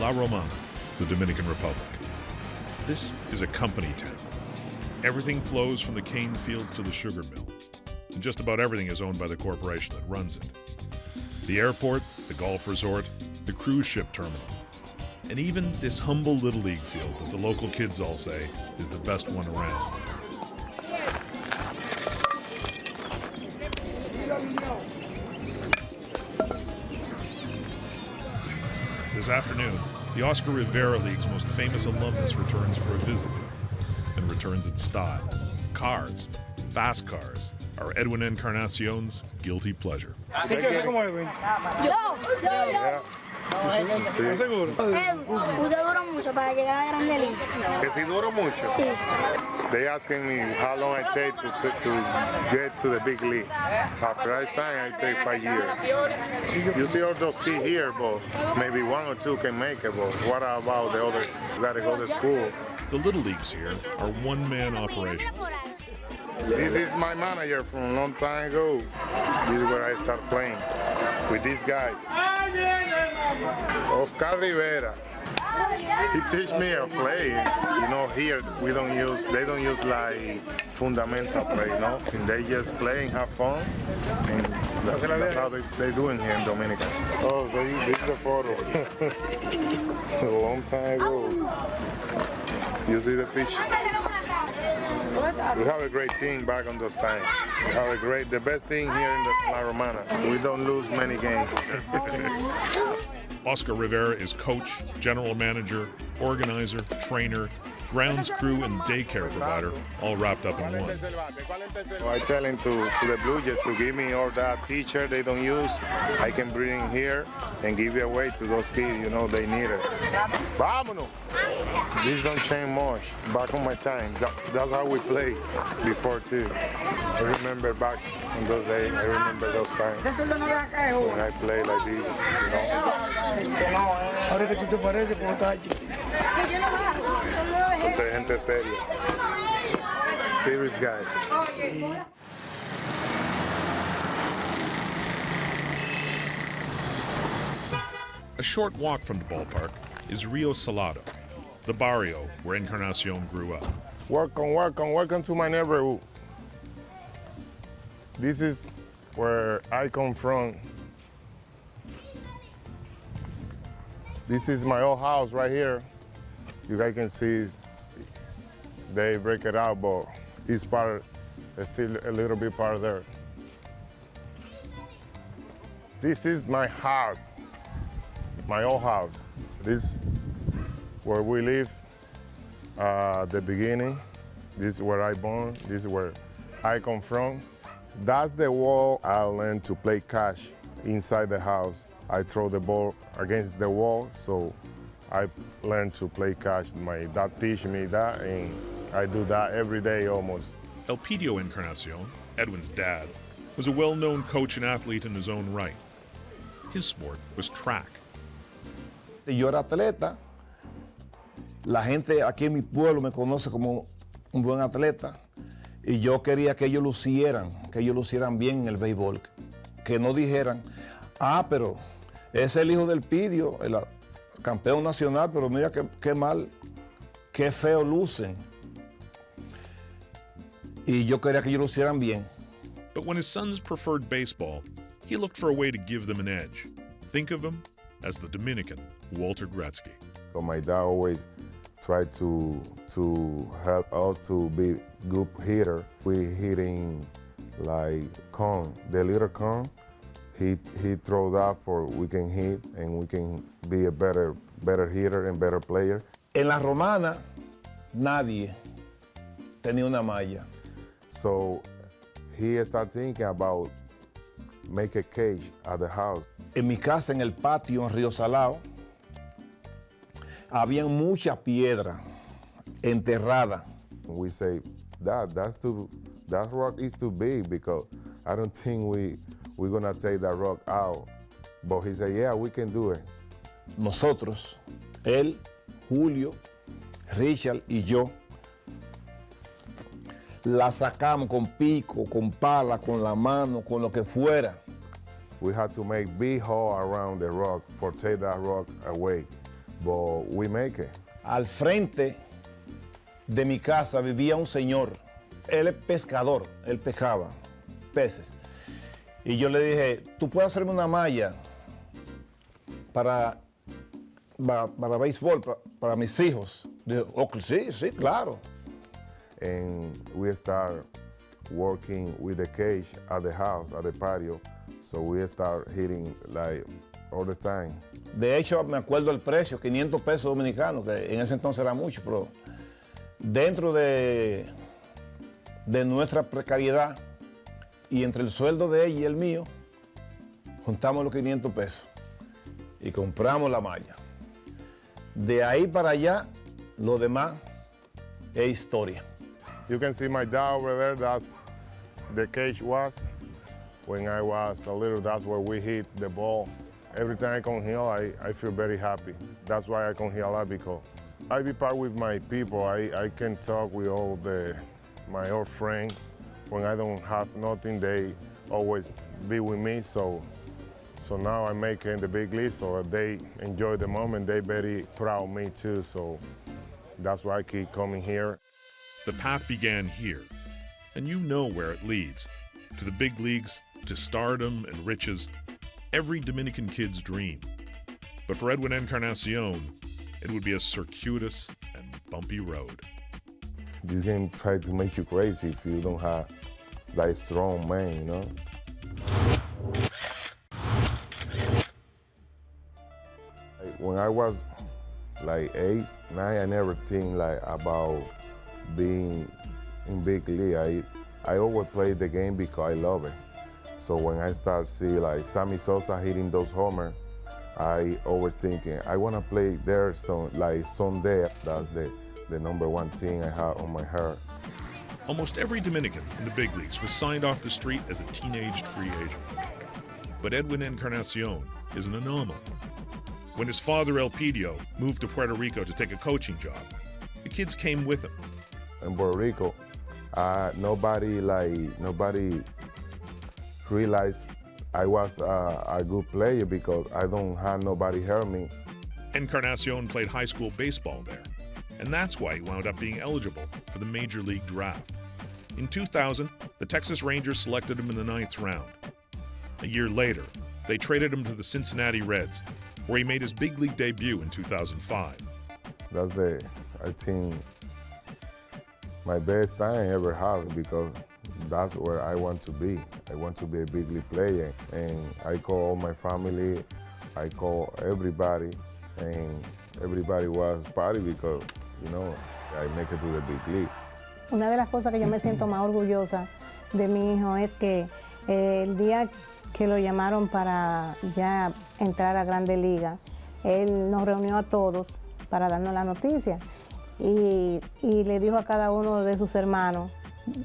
La Romana, the Dominican Republic. This is a company town. Everything flows from the cane fields to the sugar mill, and just about everything is owned by the corporation that runs it. The airport, the golf resort, the cruise ship terminal, and even this humble Little League field that the local kids all say is the best one around. This afternoon, the Oscar Rivera League's most famous alumnus returns for a visit, and returns in style. Cars, fast cars, are Edwin Encarnación's guilty pleasure. ¿Qué quiere hacer como Edwin? Yo. ¿Estás seguro? Usted duró mucho para llegar a la Grande Liga. Que si duro mucho. Sí. They asking me how long I take to get to the big league. After I sign, I take 5 years. You see all those kids here, but maybe 1 or 2 can make it, but what about the other? You gotta go to school. The Little Leagues here are one-man operations. This is my manager from a long time ago. This is where I start playing with this guy, Oscar Rivera. He teach me a play. You know, here they don't use like fundamental play, you know. And they just play and have fun. And that's how they do it here in Dominican. Oh, this is the photo. A long time ago. You see the pitch? We have a great team back on those times. We have the best team here in La Romana. We don't lose many games. Oscar Rivera is coach, general manager, organizer, trainer, grounds crew, and daycare provider, all wrapped up in one. I tell him to the Blue Jays to give me all that teacher they don't use. I can bring in here and give it away to those kids, you know, they need it. Vámonos! This don't change much. Back on my time, that's how we played before too. I remember back in those days, I remember those times when I played like this, you know. Ahora que tú te pareces, como estás chiquito. De gente seria. Serious guy. A short walk from the ballpark is Rio Salado, the barrio where Encarnación grew up. Welcome to my neighborhood. This is where I come from. This is my old house right here. You guys can see they break it out, but it's still a little bit part there. This is my house, my old house. This is where we live at the beginning. This is where I born. This is where I come from. That's the wall I learned to play catch inside the house. I throw the ball against the wall, so I learned to play catch. My dad teach me that, and I do that every day almost. Elpidio Encarnación, Edwin's dad, was a well-known coach and athlete in his own right. His sport was track. Yo era atleta. La gente aquí en mi pueblo me conoce como un buen atleta. Y yo quería que ellos lucieran bien en el béisbol. Que no dijeran, pero es el hijo del Pidio, el campeón nacional, pero mira qué mal, qué feo lucen. Y yo quería que ellos lucieran bien. But when his sons preferred baseball, he looked for a way to give them an edge. Think of him as the Dominican Walter Gretzky. So my dad always tried to help us to be good hitter. We hitting like cone, the little cone. He throw that for we can hit and we can be a better hitter and better player. En la Romana, nadie tenía una malla. So he started thinking about make a cage at the house. En mi casa, en el patio, en Río Salado, había mucha piedra enterrada. We say, that rock is too big because I don't think we're gonna take that rock out. But he said, yeah, we can do it. Nosotros, él, Julio, Richard y yo, la sacamos con pico, con pala, con la mano, con lo que fuera. We had to make big hole around the rock for take that rock away. but we make it. Al frente de mi casa vivía un señor. Él es pescador, él pescaba peces. Y yo le dije, ¿tú puedes hacerme una malla para béisbol, para mis hijos? Dijo, oh, sí, sí, claro. And we start working with the cage at the house, at the patio. So we start hitting like all the time. De hecho, me acuerdo el precio, 500 pesos dominicanos, que en ese entonces era mucho, pero dentro de nuestra precariedad y entre el sueldo de ella y el mío, juntamos los 500 pesos y compramos la malla. De ahí para allá, lo demás es historia. You can see my dad over there, that's the cage was. When I was a little, that's where we hit the ball. Every time I come here, I feel very happy. That's why I come here a lot, because I be part with my people. I can talk with all my old friends. When I don't have nothing, they always be with me. So now I'm making the big league, so they enjoy the moment. They very proud of me too. So that's why I keep coming here. The path began here, and you know where it leads. To the big leagues, to stardom and riches, every Dominican kid's dream. But for Edwin Encarnación, it would be a circuitous and bumpy road. This game tries to make you crazy if you don't have that strong man, you know? When I was like 8, 9, I never think like about being in big league. I always play the game because I love it. So when I start see like Sammy Sosa hitting those homers, I overthinking. I want to play there someday. That's the number one thing I have on my heart. Almost every Dominican in the big leagues was signed off the street as a teenaged free agent. But Edwin Encarnación is an anomaly. When his father Elpidio moved to Puerto Rico to take a coaching job, the kids came with him. In Puerto Rico, nobody realized I was a good player because I don't have nobody help me. Encarnación played high school baseball there, and that's why he wound up being eligible for the Major League Draft. In 2000, the Texas Rangers selected him in the 9th round. A year later, they traded him to the Cincinnati Reds, where he made his big league debut in 2005. That's I think, my best time I ever had, because that's where I want to be. I want to be a big league player, and I call all my family, I call everybody, and everybody was party because, you know, I make it to the big league. Una de las cosas que yo me siento más orgullosa de mi hijo es que el día que lo llamaron para ya entrar a Grande Liga, él nos reunió a todos para darnos la noticia y le dijo a cada uno de sus hermanos,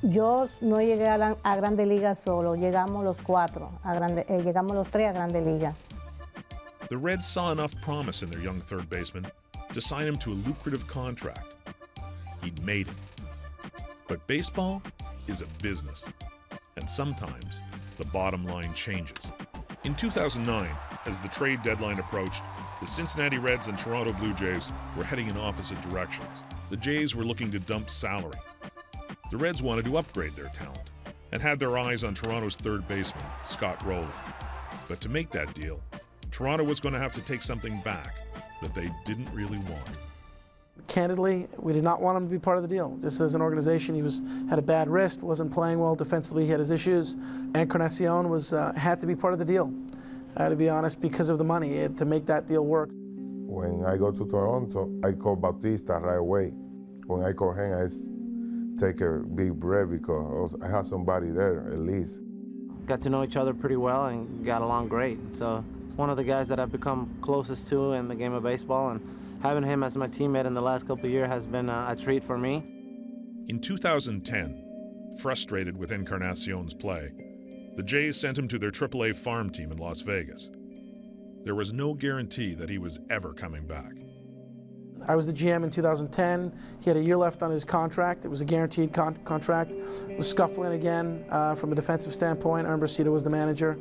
yo no llegué a Grande Liga solo, llegamos los 4 llegamos los 3 a Grande Liga. The Reds saw enough promise in their young third baseman to sign him to a lucrative contract. He'd made it. But baseball is a business, and sometimes the bottom line changes. In 2009, as the trade deadline approached, the Cincinnati Reds and Toronto Blue Jays were heading in opposite directions. The Jays were looking to dump salary. The Reds wanted to upgrade their talent and had their eyes on Toronto's third baseman, Scott Rowland. But to make that deal, Toronto was going to have to take something back that they didn't really want. Candidly, we did not want him to be part of the deal. Just as an organization, he had a bad wrist, wasn't playing well defensively, he had his issues. Encarnación had to be part of the deal, to be honest, because of the money, to make that deal work. When I go to Toronto, I call Bautista right away. When I call him, I take a big breath because I have somebody there at least. Got to know each other pretty well and got along great. So it's one of the guys that I've become closest to in the game of baseball, and having him as my teammate in the last couple of years has been a treat for me. In 2010, frustrated with Encarnación's play, the Jays sent him to their AAA farm team in Las Vegas. There was no guarantee that he was ever coming back. I was the GM in 2010. He had a year left on his contract. It was a guaranteed contract. It was scuffling again from a defensive standpoint. Cito was the manager,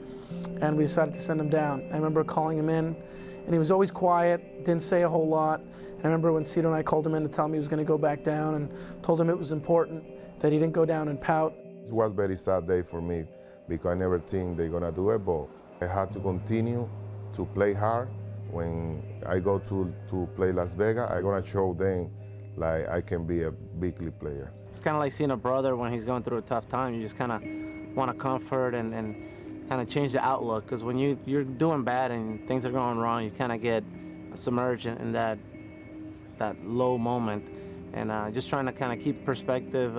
and we decided to send him down. I remember calling him in and he was always quiet, didn't say a whole lot. And I remember when Cito and I called him in to tell him he was going to go back down and told him it was important that he didn't go down and pout. It was a very sad day for me because I never think they're going to do it, but I had to continue to play hard. When I go to play Las Vegas, I'm going to show them like I can be a big league player. It's kind of like seeing a brother when he's going through a tough time. You just kind of want to comfort and kind of change the outlook, because when you're doing bad and things are going wrong, you kind of get submerged in that low moment. And just trying to kind of keep perspective,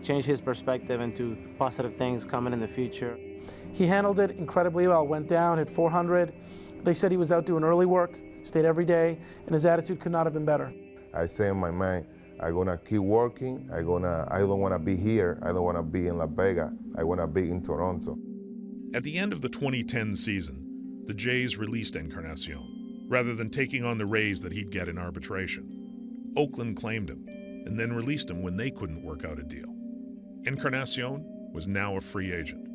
change his perspective into positive things coming in the future. He handled it incredibly well, went down, hit 400. They said he was out doing early work, stayed every day, and his attitude could not have been better. I say in my mind, I'm gonna keep working. I don't wanna be here. I don't wanna be in Las Vegas. I wanna be in Toronto. At the end of the 2010 season, the Jays released Encarnación, rather than taking on the raise that he'd get in arbitration. Oakland claimed him, and then released him when they couldn't work out a deal. Encarnación was now a free agent.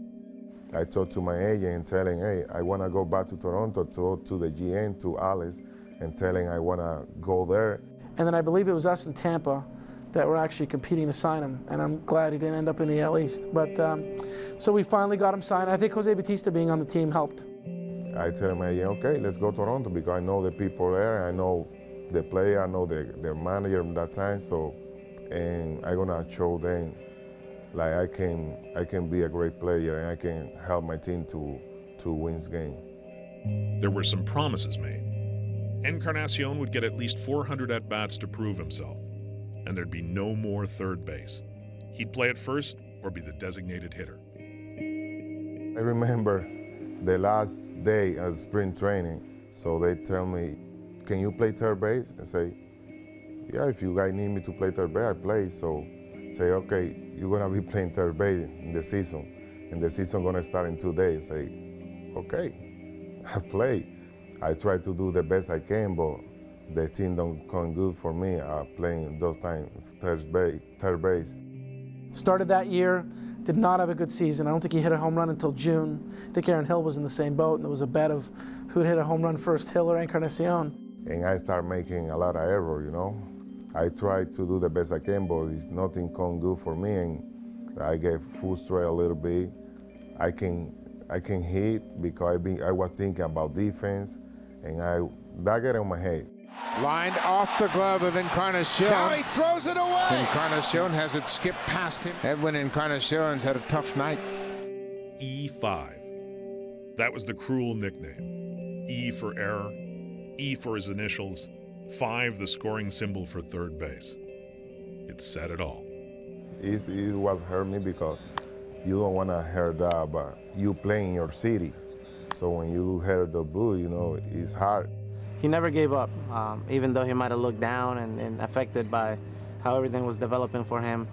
I talked to my agent and telling, hey, I wanna go back to Toronto, to the GM, to Alice, and telling I wanna go there. And then I believe it was us in Tampa that were actually competing to sign him, and I'm glad he didn't end up in the AL East. But so we finally got him signed. I think Jose Bautista being on the team helped. I tell him, okay, let's go to Toronto because I know the people there, I know the player, I know their manager at that time. So, and I'm gonna show them like I can be a great player and I can help my team to win this game. There were some promises made. Encarnación would get at least 400 at-bats to prove himself, and there'd be no more third base. He'd play at first or be the designated hitter. I remember the last day of spring training, so they tell me, can you play third base? I say, yeah, if you guys need me to play third base, I play. So say, okay, you're gonna be playing third base in the season, and the season gonna start in 2 days. Say, okay, I play. I try to do the best I can, but the team don't come good for me playing those times third base. Started that year, did not have a good season. I don't think he hit a home run until June. I think Aaron Hill was in the same boat, and there was a bet of who'd hit a home run first, Hill or Encarnación. And I start making a lot of error, you know. I try to do the best I can, but it's nothing come good for me, and I get frustrated a little bit. I can hit because I was thinking about defense, and that got in my head. Lined off the glove of Encarnación. Now he throws it away. Encarnación has it skipped past him. Edwin Encarnación's had a tough night. E5. That was the cruel nickname. E for error, E for his initials, 5 the scoring symbol for third base. It said it all. It was hurt me because you don't want to hear that, but you play in your city. So when you hear the boo, you know, it's hard. He never gave up, even though he might have looked down and affected by how everything was developing for him.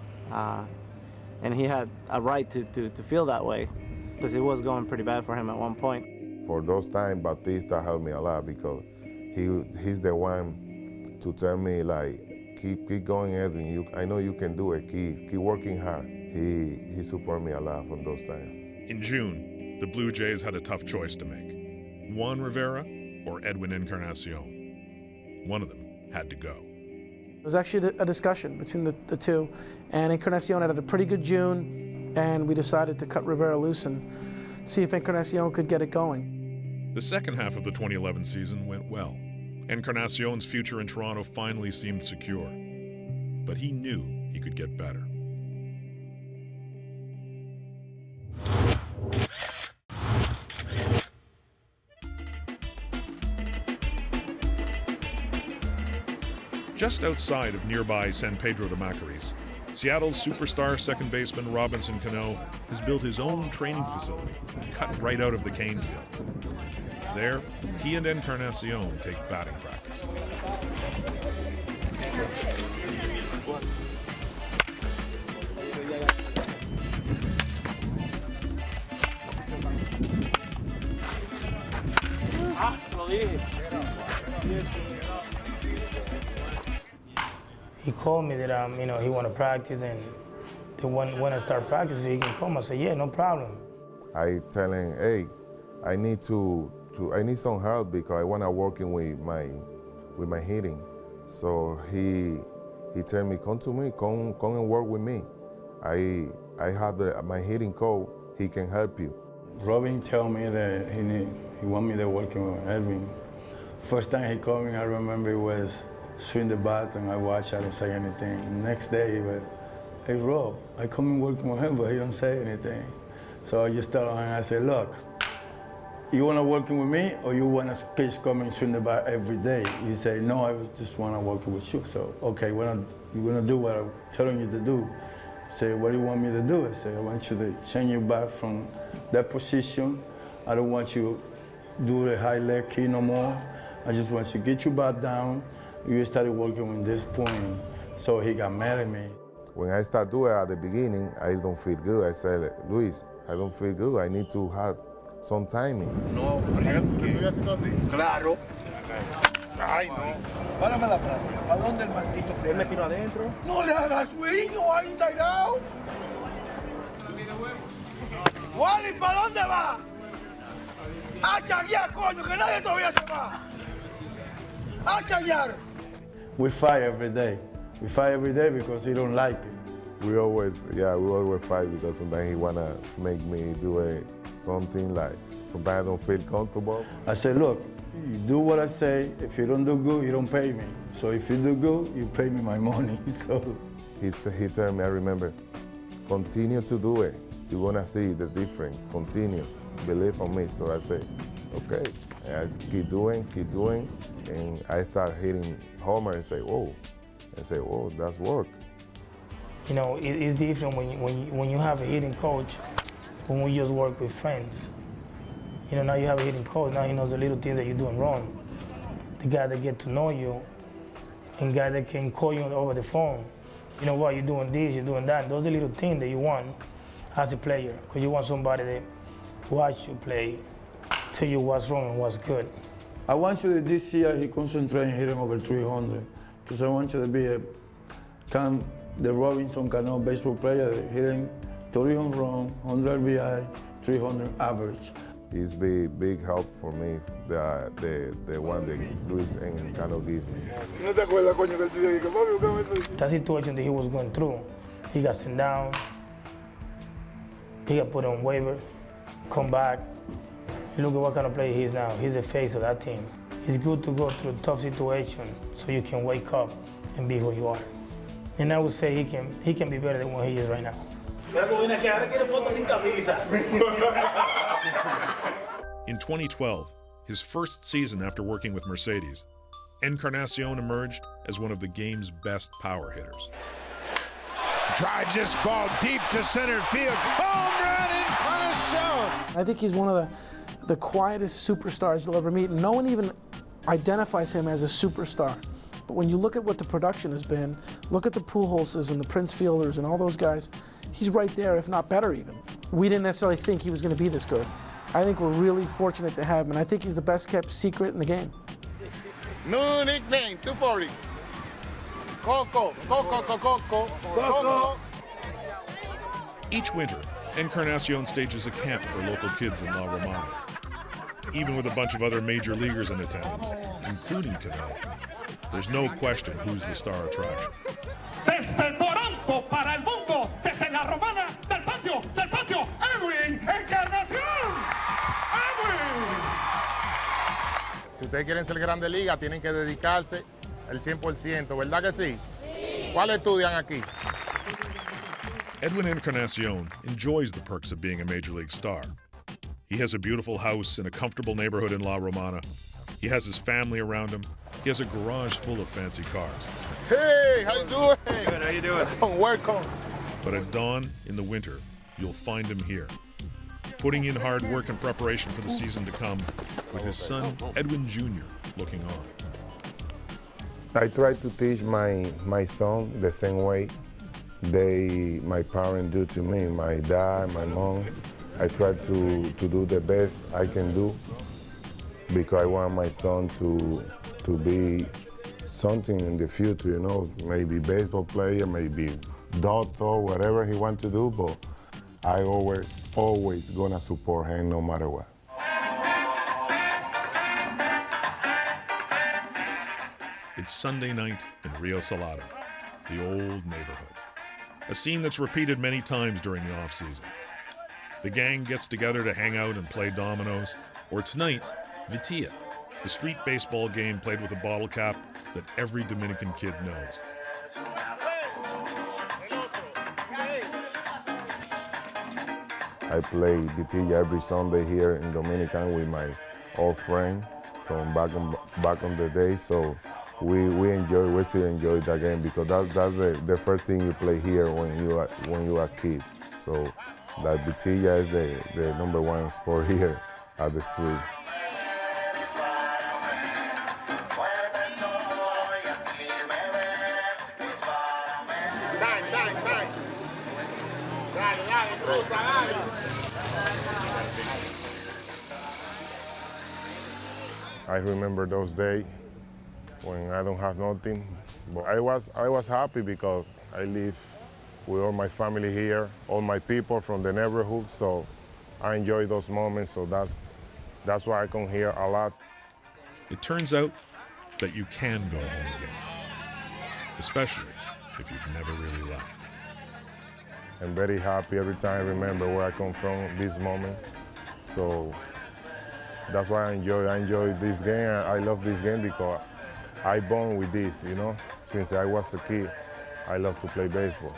And he had a right to feel that way, because it was going pretty bad for him at one point. For those times, Bautista helped me a lot because he's the one to tell me, like, keep going, Edwin. I know you can do it. Keep working hard. He supported me a lot from those times. In June, the Blue Jays had a tough choice to make. Juan Rivera or Edwin Encarnación. One of them had to go. It was actually a discussion between the two, and Encarnación had a pretty good June, and we decided to cut Rivera loose and see if Encarnación could get it going. The second half of the 2011 season went well. Encarnación's future in Toronto finally seemed secure, but he knew he could get better. Just outside of nearby San Pedro de Macorís, Seattle's superstar second baseman Robinson Cano has built his own training facility, cut right out of the cane field. There, he and Encarnación take batting practice. He called me that he want to practice and when I start practicing, he can come. I said, yeah, no problem. I tell him, hey, I need to I need some help because I wanna working with my hitting. So he tell me, come to me, come and work with me. I have my hitting coach. He can help you. Robin told me that he want me to working with Edwin. First time he called me, I remember it was swing the bat, and I watched. I didn't say anything. The next day he went, "Hey Rob, I come and working with him, but he don't say anything." So I just told him, I said, "Look, you want to working with me, or you want to pitch come and swing the bat every day?" He said, "No, I just want to work with you." So, okay, you're gonna do what I'm telling you to do. I said, "What do you want me to do?" I said, "I want you to change your bat from that position. I don't want you to do the high leg key no more. I just want you to get your bat down. You started working with this point." So he got mad at me. When I start doing it at the beginning, I don't feel good. I said, "Luis, I don't feel good. I need to have some timing." No, claro. Ay, no. Párame la práctica. ¿Para dónde el maldito? Él me tiro adentro. No le hagas swing, no hay inside out. Wally, ¿para dónde va? A chaguear, coño, que nadie todavía se va. A chaguear. We fight every day. We fight every day because he don't like it. We always fight because sometimes he wanna make me do something like sometimes I don't feel comfortable. I say, "Look, you do what I say. If you don't do good, you don't pay me. So if you do good, you pay me my money." So he told me, I remember, continue to do it. You're gonna see the difference. Continue, believe on me. So I say, okay. And I keep doing, and I start hitting homer and say, "Whoa," that's work. You know, it's different when you have a hitting coach, when we just work with friends. You know, now you have a hitting coach, now he knows the little things that you're doing wrong. The guy that get to know you, and guy that can call you over the phone. You know what, you're doing this, you're doing that. Those are the little things that you want as a player, because you want somebody that watch you play, tell you what's wrong and what's good. I want you to this year he concentrate on hitting over 300, because I want you to be the Robinson Cano baseball player hitting 300 home run, 100 RBI, 300 average. It's big help for me, the one that Luis Encarnación give me. That situation that he was going through, he got sent down, he got put on waiver, come back. Look at what kind of player he is now. He's the face of that team. It's good to go through a tough situation so you can wake up and be who you are. And I would say he can be better than what he is right now. In 2012, his first season after working with Mercedes, Encarnación emerged as one of the game's best power hitters. Drives this ball deep to center field. Home run, Encarnación! I think he's one of the quietest superstars you'll ever meet. No one even identifies him as a superstar. But when you look at what the production has been, look at the Pujolses and the Prince Fielders and all those guys, he's right there, if not better even. We didn't necessarily think he was going to be this good. I think we're really fortunate to have him, and I think he's the best kept secret in the game. New nickname, 240. Coco. Each winter, Encarnación stages a camp for local kids in La Romana. Even with a bunch of other major leaguers in attendance, including Cano, there's no question who's the star attraction. Desde Toronto para el mundo, desde La Romana, del patio, Edwin Encarnación. Edwin. Si ustedes quieren ser Grande Liga, tienen que dedicarse el 100%, ¿verdad que sí? ¿Cuál estudian aquí? Edwin Encarnación enjoys the perks of being a major league star. He has a beautiful house in a comfortable neighborhood in La Romana. He has his family around him. He has a garage full of fancy cars. Hey, how you doing? Good, how you doing? Welcome. But at dawn in the winter, you'll find him here, putting in hard work and preparation for the season to come, with his son, Edwin Jr., looking on. I try to teach my son the same way my parents do to me, my dad, my mom. I try to do the best I can do because I want my son to be something in the future, you know, maybe baseball player, maybe doctor, whatever he wants to do, but I always gonna support him no matter what. It's Sunday night in Rio Salado, the old neighborhood. A scene that's repeated many times during the off-season. The gang gets together to hang out and play dominoes, or tonight, Vitilla, the street baseball game played with a bottle cap that every Dominican kid knows. I play Vitilla every Sunday here in Dominican with my old friend from back on the day. So we still enjoy that game because that's the first thing you play here when you are a kid. So that Vitilla is the #1 sport here at the street. I remember those days when I don't have nothing, but I was happy because I live with all my family here, all my people from the neighborhood, so I enjoy those moments, so that's why I come here a lot. It turns out that you can go home again, especially if you've never really left. I'm very happy every time I remember where I come from, this moment, so that's why I enjoy this game. I love this game because I born with this, you know. Since I was a kid, I love to play baseball.